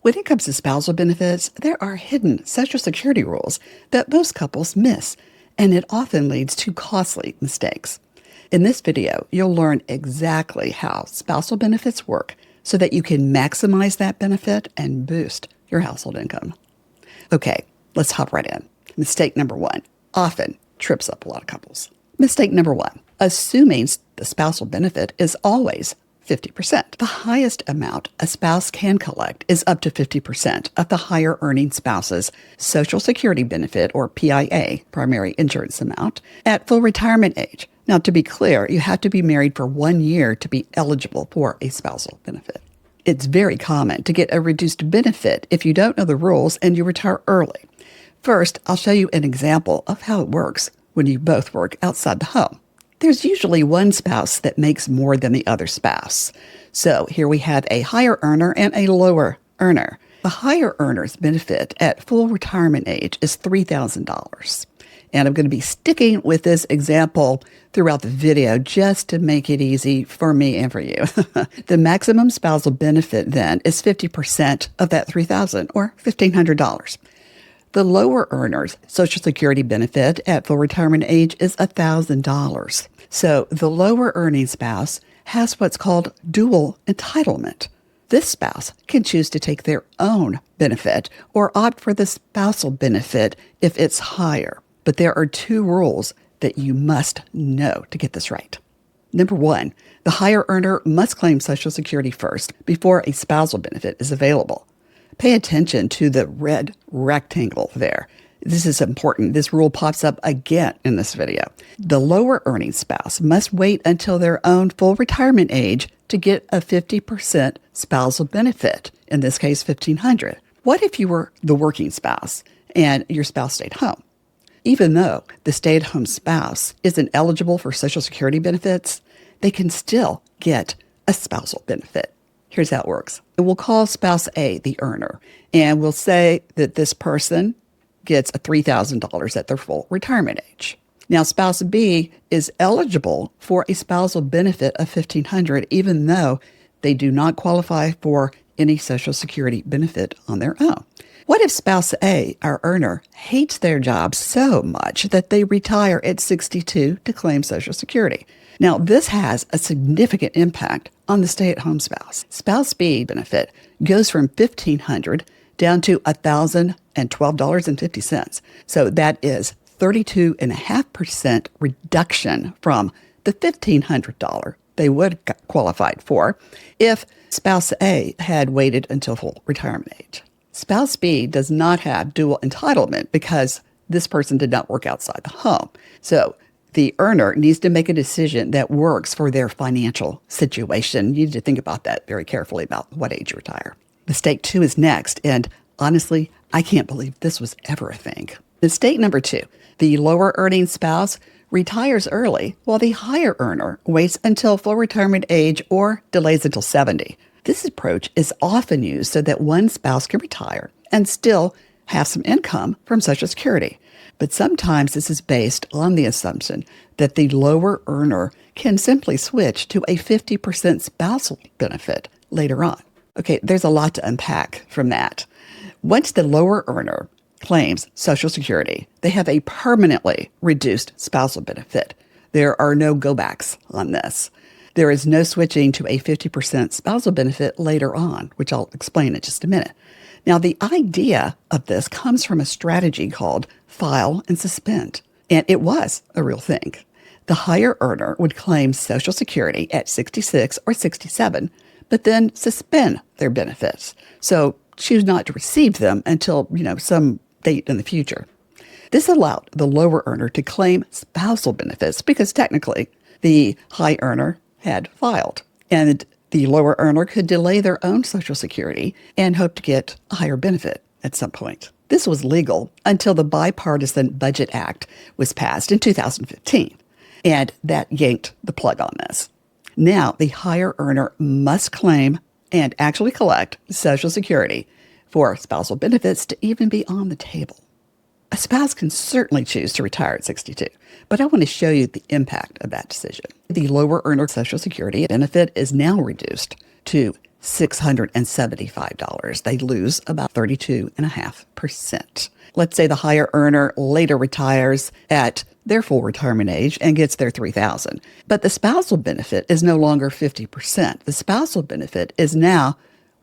When it comes to spousal benefits, there are hidden Social Security rules that most couples miss, and it often leads to costly mistakes. In this video, you'll learn exactly how spousal benefits work so that you can maximize that benefit and boost your household income. Okay, let's hop right in. Mistake number one often trips up a lot of couples. Mistake number one, assuming the spousal benefit is always 50%. The highest amount a spouse can collect is up to 50% of the higher earning spouse's Social Security benefit, or PIA, primary insurance amount, at full retirement age. Now, to be clear, you have to be married for 1 year to be eligible for a spousal benefit. It's very common to get a reduced benefit if you don't know the rules and you retire early. First, I'll show you an example of how it works when you both work outside the home. There's usually one spouse that makes more than the other spouse. So here we have a higher earner and a lower earner. The higher earner's benefit at full retirement age is $3,000. And I'm going to be sticking with this example throughout the video just to make it easy for me and for you. The maximum spousal benefit then is 50% of that $3,000 or $1,500. The lower earner's Social Security benefit at full retirement age is $1,000. So the lower earning spouse has what's called dual entitlement. This spouse can choose to take their own benefit or opt for the spousal benefit if it's higher. But there are two rules that you must know to get this right. Number one, the higher earner must claim Social Security first before a spousal benefit is available. Pay attention to the red rectangle there. This is important. This rule pops up again in this video. The lower earning spouse must wait until their own full retirement age to get a 50% spousal benefit, in this case, $1,500. What if you were the working spouse and your spouse stayed home? Even though the stay-at-home spouse isn't eligible for Social Security benefits, they can still get a spousal benefit. Here's how it works. We'll call spouse A the earner, and we'll say that this person gets $3,000 at their full retirement age. Now, spouse B is eligible for a spousal benefit of $1,500, even though they do not qualify for any Social Security benefit on their own. What if spouse A, our earner, hates their job so much that they retire at 62 to claim Social Security? Now, this has a significant impact on the stay-at-home spouse. Spouse B benefit goes from $1,500 down to $1,012.50. So that is 32.5% reduction from the $1,500 they would have qualified for if spouse A had waited until full retirement age. Spouse B does not have dual entitlement because this person did not work outside the home. So the earner needs to make a decision that works for their financial situation. You need to think about that very carefully about what age you retire. Mistake two is next, and honestly, I can't believe this was ever a thing. Mistake number two, the lower earning spouse retires early while the higher earner waits until full retirement age or delays until 70. This approach is often used so that one spouse can retire and still have some income from Social Security. But sometimes this is based on the assumption that the lower earner can simply switch to a 50% spousal benefit later on. Okay, there's a lot to unpack from that. Once the lower earner claims Social Security, they have a permanently reduced spousal benefit. There are no go-backs on this. There is no switching to a 50% spousal benefit later on, which I'll explain in just a minute. Now, the idea of this comes from a strategy called file and suspend, and it was a real thing. The higher earner would claim Social Security at 66 or 67, but then suspend their benefits. So choose not to receive them until, some date in the future. This allowed the lower earner to claim spousal benefits because technically the high earner had filed, and the lower earner could delay their own Social Security and hope to get a higher benefit at some point. This was legal until the Bipartisan Budget Act was passed in 2015, and that yanked the plug on this. Now, the higher earner must claim and actually collect Social Security for spousal benefits to even be on the table. A spouse can certainly choose to retire at 62, but I want to show you the impact of that decision. The lower earner Social Security benefit is now reduced to $675. They lose about 32.5%. Let's say the higher earner later retires at their full retirement age and gets their $3,000. But the spousal benefit is no longer 50%. The spousal benefit is now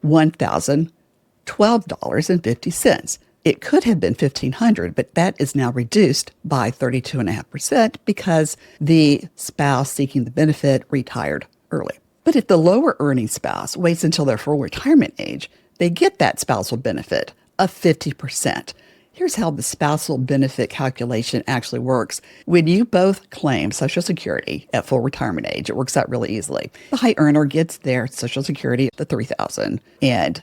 $1,012.50. It could have been $1,500, but that is now reduced by 32.5% because the spouse seeking the benefit retired early. But if the lower earning spouse waits until their full retirement age, they get that spousal benefit of 50%. Here's how the spousal benefit calculation actually works. When you both claim Social Security at full retirement age, it works out really easily. The high earner gets their Social Security at the $3,000, and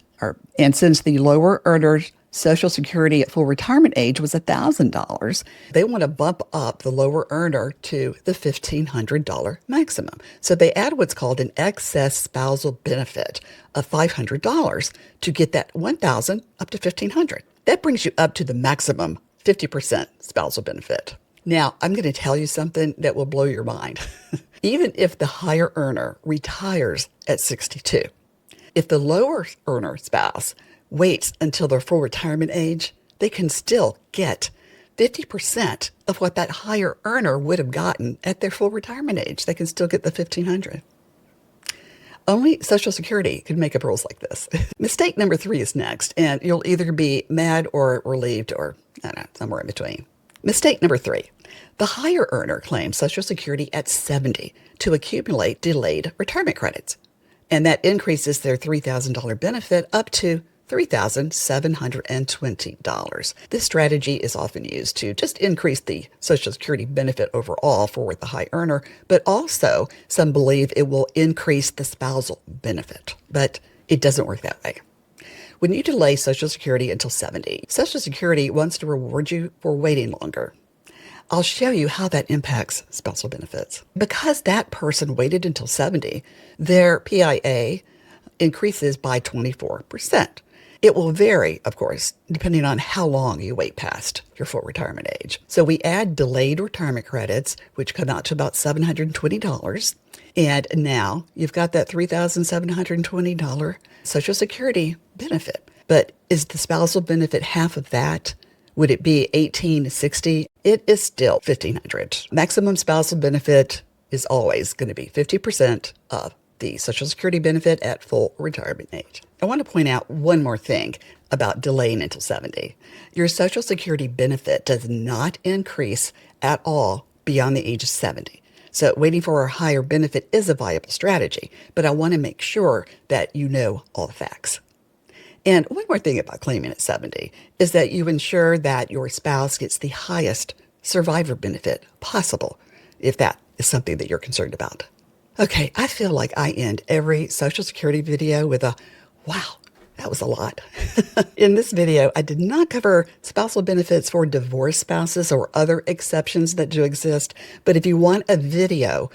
since the lower earner's Social Security at full retirement age was $1,000, they want to bump up the lower earner to the $1,500 maximum. So they add what's called an excess spousal benefit of $500 to get that $1,000 up to $1,500. That brings you up to the maximum 50% spousal benefit. Now, I'm going to tell you something that will blow your mind. Even if the higher earner retires at 62, if the lower earner spouse waits until their full retirement age, they can still get 50% of what that higher earner would have gotten at their full retirement age. They can still get the $1,500. Only Social Security could make up rules like this. Mistake number 3 is next, and you'll either be mad or relieved or, I don't know, somewhere in between. Mistake number 3. The higher earner claims Social Security at 70 to accumulate delayed retirement credits, and that increases their $3,000 benefit up to $3,720. This strategy is often used to just increase the Social Security benefit overall for the high earner, but also some believe it will increase the spousal benefit. But it doesn't work that way. When you delay Social Security until 70, Social Security wants to reward you for waiting longer. I'll show you how that impacts spousal benefits. Because that person waited until 70, their PIA increases by 24%. It will vary, of course, depending on how long you wait past your full retirement age. So we add delayed retirement credits, which come out to about $720. And now you've got that $3,720 Social Security benefit. But is the spousal benefit half of that? Would it be $1,860? It is still $1,500. Maximum spousal benefit is always going to be 50% of the Social Security benefit at full retirement age. I want to point out one more thing about delaying until 70. Your Social Security benefit does not increase at all beyond the age of 70. So waiting for a higher benefit is a viable strategy, but I want to make sure that you know all the facts. And one more thing about claiming at 70 is that you ensure that your spouse gets the highest survivor benefit possible, if that is something that you're concerned about. Okay, I feel like I end every Social Security video with a, wow, that was a lot. In this video, I did not cover spousal benefits for divorced spouses or other exceptions that do exist. But if you want a video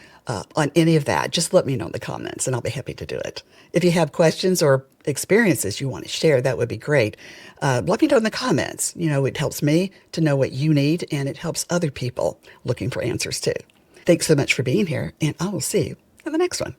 on any of that, just let me know in the comments and I'll be happy to do it. If you have questions or experiences you want to share, that would be great. Let me know in the comments. You know, it helps me to know what you need and it helps other people looking for answers too. Thanks so much for being here, and I will see you in the next one.